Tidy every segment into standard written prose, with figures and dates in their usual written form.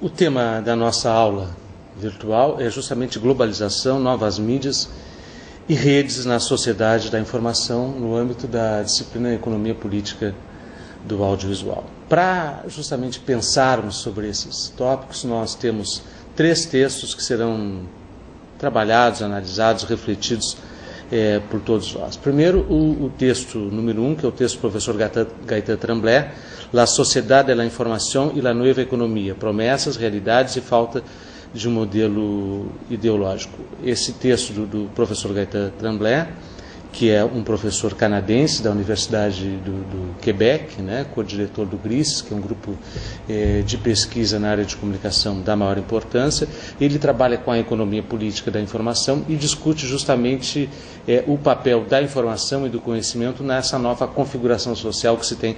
O tema da nossa aula virtual é justamente globalização, novas mídias e redes na sociedade da informação no âmbito da disciplina Economia Política do Audiovisual. Para justamente pensarmos sobre esses tópicos, nós temos 3 textos que serão trabalhados, analisados, refletidos por todos nós. Primeiro, o texto número 1, que é o texto do professor Gaëtan Tremblay, La Sociedade de la Información y la Nueva Economia, promessas, realidades e falta de um modelo ideológico. Esse texto do professor Gaëtan Tremblay, que é um professor canadense da Universidade do Quebec, né, co-diretor do GRIS, que é um grupo de pesquisa na área de comunicação da maior importância. Ele trabalha com a economia política da informação e discute justamente o papel da informação e do conhecimento nessa nova configuração social que se tem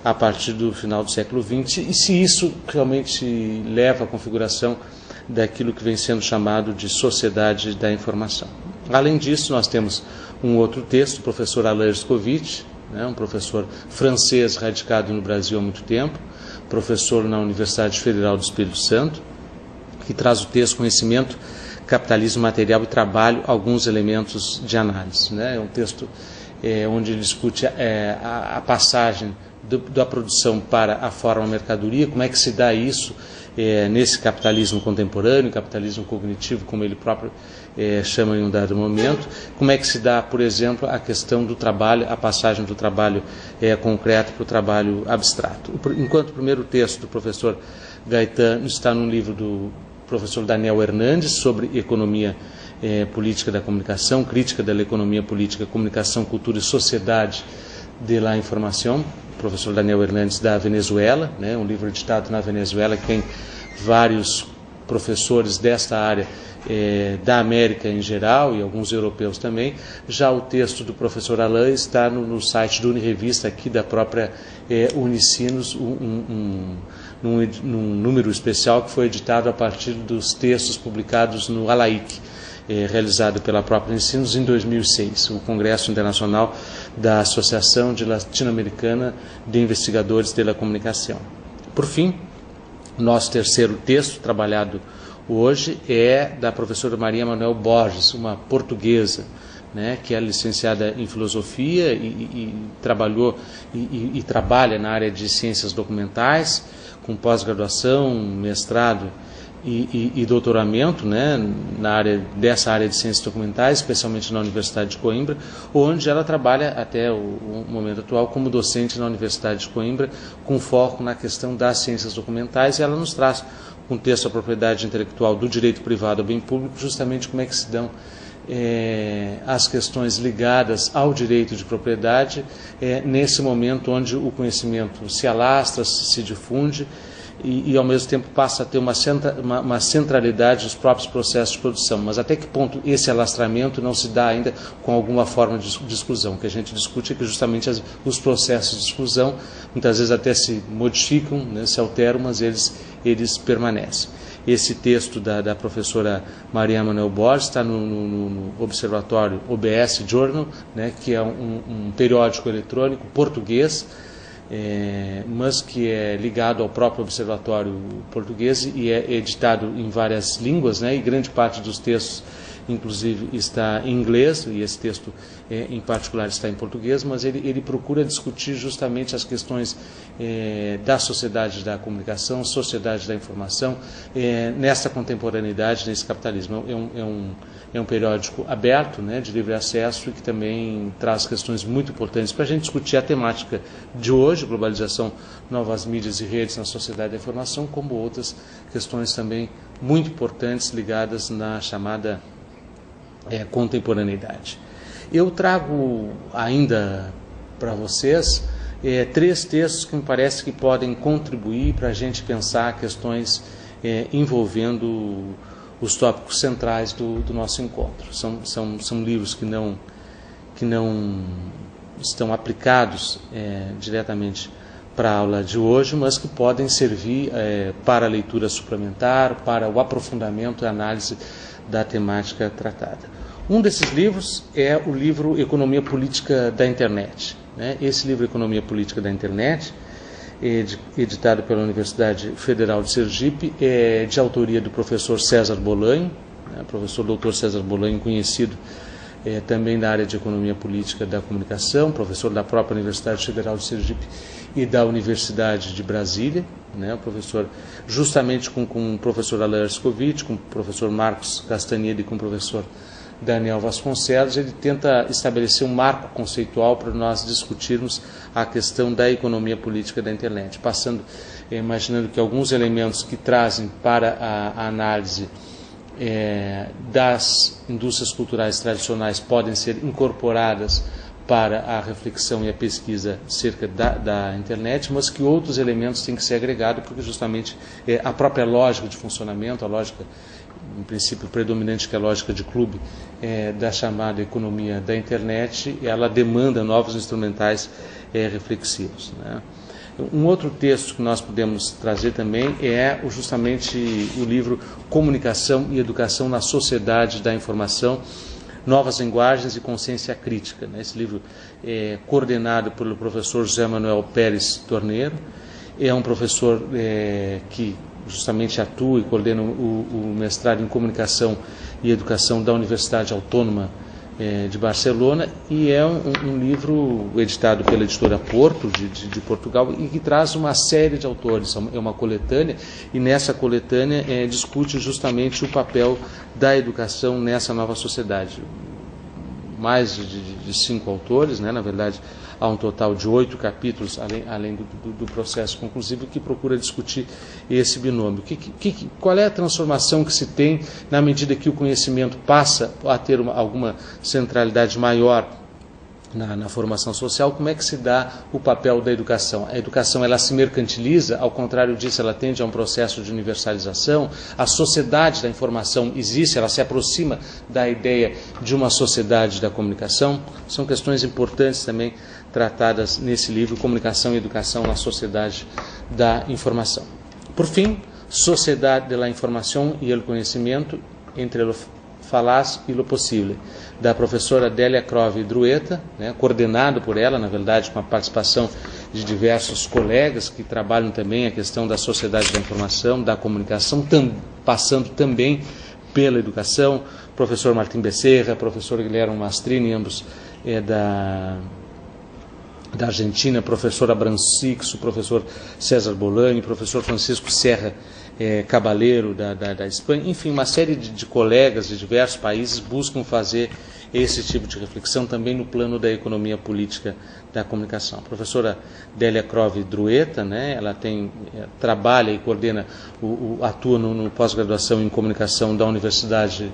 a partir do final do século XX e se isso realmente leva à configuração daquilo que vem sendo chamado de sociedade da informação. Além disso, nós temos um outro texto do professor Alain Herskovitch, né, um professor francês radicado no Brasil há muito tempo, professor na Universidade Federal do Espírito Santo, que traz o texto Conhecimento, Capitalismo Material e Trabalho, alguns elementos de análise. Né? É um texto onde ele discute a passagem da produção para a forma mercadoria, como é que se dá isso nesse capitalismo contemporâneo, capitalismo cognitivo, como ele próprio chama em um dado momento, como é que se dá, por exemplo, a questão do trabalho, a passagem do trabalho concreto para o trabalho abstrato. Enquanto o primeiro texto do professor Gaëtan está num livro do professor Daniel Hernandes sobre economia política da comunicação, crítica da economia política, comunicação, cultura e sociedade de la informação, professor Daniel Hernandes da Venezuela, né, um livro editado na Venezuela que tem vários professores desta área da América em geral e alguns europeus também. Já o texto do professor Alain está no site do Unirevista aqui da própria Unicinos, num número especial que foi editado a partir dos textos publicados no ALAIC, realizado pela própria Unicinos em 2006, o Congresso Internacional da Associação de Latino-Americana de Investigadores de la Comunicação. Por fim, nosso terceiro texto trabalhado hoje é da professora Maria Manuel Borges, uma portuguesa, né, que é licenciada em filosofia e trabalhou e trabalha na área de ciências documentais, com pós-graduação, mestrado e doutoramento, né, dessa área de ciências documentais, especialmente na Universidade de Coimbra, onde ela trabalha até o momento atual como docente na Universidade de Coimbra, com foco na questão das ciências documentais, e ela nos traz um texto da propriedade intelectual do direito privado ao bem público, justamente como é que se dão as questões ligadas ao direito de propriedade nesse momento onde o conhecimento se alastra, se difunde, e ao mesmo tempo passa a ter uma centralidade dos próprios processos de produção. Mas até que ponto esse alastramento não se dá ainda com alguma forma de exclusão? O que a gente discute é que justamente os processos de exclusão muitas vezes até se modificam, né, se alteram, mas eles permanecem. Esse texto da professora Maria Manuel Borges está no Observatório OBS Journal, né, que é um periódico eletrônico português, mas que é ligado ao próprio Observatório Português e é editado em várias línguas, né, e grande parte dos textos, inclusive, está em inglês, e esse texto em particular está em português, mas ele procura discutir justamente as questões da sociedade da comunicação, sociedade da informação, nessa contemporaneidade, nesse capitalismo. É um periódico aberto, né, de livre acesso, e que também traz questões muito importantes para a gente discutir a temática de hoje, globalização, novas mídias e redes na sociedade da informação, como outras questões também muito importantes ligadas na chamada contemporaneidade. Eu trago ainda para vocês 3 textos que me parece que podem contribuir para a gente pensar questões envolvendo os tópicos centrais do nosso encontro. São livros que não estão aplicados diretamente para a aula de hoje, mas que podem servir para a leitura suplementar, para o aprofundamento e análise da temática tratada. Um desses livros é o livro Economia Política da Internet. Né? Esse livro, Economia Política da Internet, editado pela Universidade Federal de Sergipe, é de autoria do professor César Bolanho, né, professor Dr. César Bolanho, conhecido também da área de Economia Política da Comunicação, professor da própria Universidade Federal de Sergipe e da Universidade de Brasília, né, o professor, justamente com o professor Alain Arscovitch, com o professor Marcos Castaneda e com o professor Daniel Vasconcelos. Ele tenta estabelecer um marco conceitual para nós discutirmos a questão da economia política da internet, imaginando que alguns elementos que trazem para a análise das indústrias culturais tradicionais podem ser incorporadas para a reflexão e a pesquisa acerca da internet, mas que outros elementos têm que ser agregados, porque justamente a própria lógica de funcionamento, a lógica, em princípio, predominante, que é a lógica de clube da chamada economia da internet, ela demanda novos instrumentais reflexivos, né? Um outro texto que nós podemos trazer também é justamente o livro Comunicação e Educação na Sociedade da Informação, Novas Linguagens e Consciência Crítica. Esse livro é coordenado pelo professor José Manuel Pérez Torneiro. É um professor que justamente atua e coordena o mestrado em Comunicação e Educação da Universidade Autônoma de Barcelona, e é um livro editado pela editora Porto, de Portugal, e que traz uma série de autores. É uma coletânea, e nessa coletânea discute justamente o papel da educação nessa nova sociedade. Mais de 5 autores, né? Na verdade, há um total de 8 capítulos, além do processo conclusivo, que procura discutir esse binômio. Qual é a transformação que se tem na medida que o conhecimento passa a ter alguma centralidade maior na formação social? Como é que se dá o papel da educação? A educação, ela se mercantiliza, ao contrário disso, ela tende a um processo de universalização. A sociedade da informação existe, ela se aproxima da ideia de uma sociedade da comunicação. São questões importantes também tratadas nesse livro, Comunicação e Educação na Sociedade da Informação. Por fim, Sociedade da Informação e o Conhecimento, entre lo falaz e lo possível, da professora Délia Crove Drueta, né, coordenado por ela, na verdade, com a participação de diversos colegas que trabalham também a questão da sociedade da informação, da comunicação, passando também pela educação, professor Martim Becerra, professor Guilherme Mastrini, ambos da Argentina, professor Abraham Sixo, professor César Bolanho, professor Francisco Serra Cabaleiro, da Espanha. Enfim, uma série de colegas de diversos países buscam fazer esse tipo de reflexão também no plano da economia política da comunicação. A professora Délia Crove Drueta, né, ela trabalha e coordena, atua no pós-graduação em comunicação da Universidade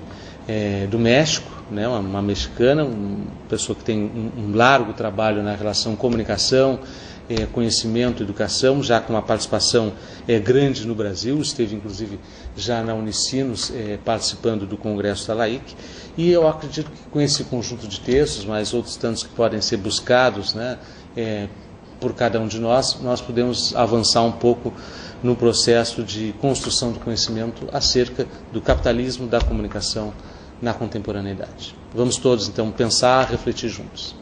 do México, né, uma mexicana, uma pessoa que tem um largo trabalho na relação comunicação, conhecimento, educação, já com uma participação grande no Brasil, esteve inclusive já na Unicinos participando do Congresso da LAIC, e eu acredito que com esse conjunto de textos, mais outros tantos que podem ser buscados, né, por cada um de nós podemos avançar um pouco no processo de construção do conhecimento acerca do capitalismo da comunicação na contemporaneidade. Vamos todos, então, pensar, refletir juntos.